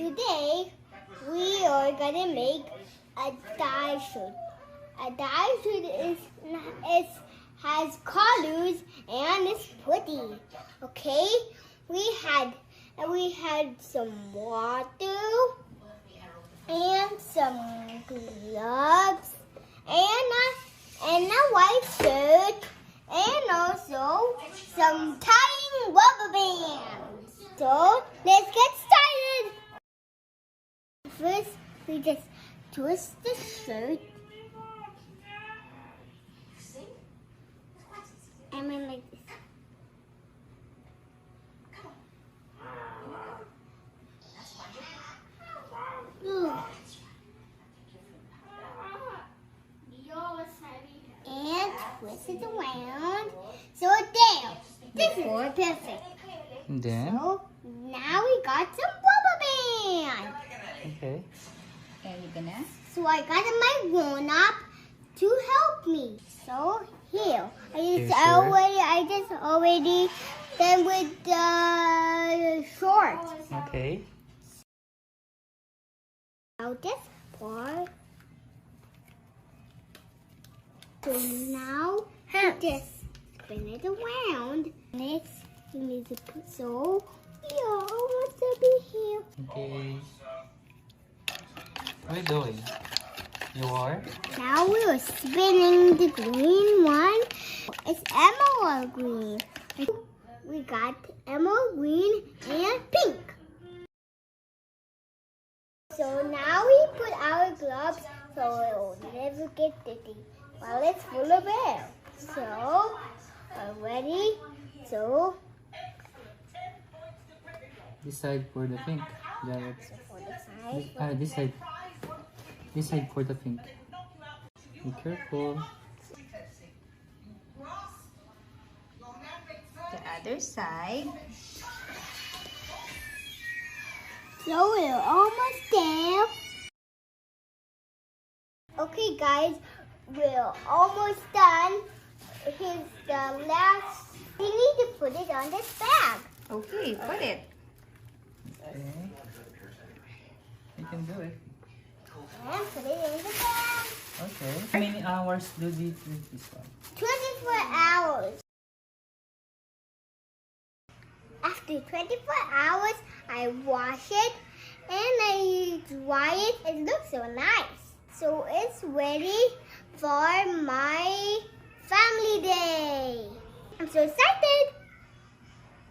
Today we are gonna make a dye shirt. A dye shirt has colors and it's pretty. Okay, we had some water and some gloves and a white shirt and also some tying rubber bands. So let's get started. First, we just twist the shirt. And then like this. And twist it around. So there. This is perfect. And then? So now we got some rubber band. Okay. So I got my grown-up to help me. So here, I just already done with the shorts. Okay. Now this part. So now just spin it around. Next, you need to put so we are almost to be here. Okay. What are you doing? You are? Now we are spinning the green one. It's emerald green. We got emerald green and pink. So now we put our gloves so it will never get dirty. Well, it's full of air. So, we're ready. So, This side for the pink. Jared. for the side. This side. This side for the pink. Be careful. The other side. So we're almost there. Okay, guys, we're almost done. Here's the last. We need to put it on this bag. Okay, put it. Okay. You can do it. And put it in the bag. Okay. How many hours do we do this one? 24 hours. After 24 hours, I wash it and I dry it. It looks so nice. So it's ready for my family day. I'm so excited.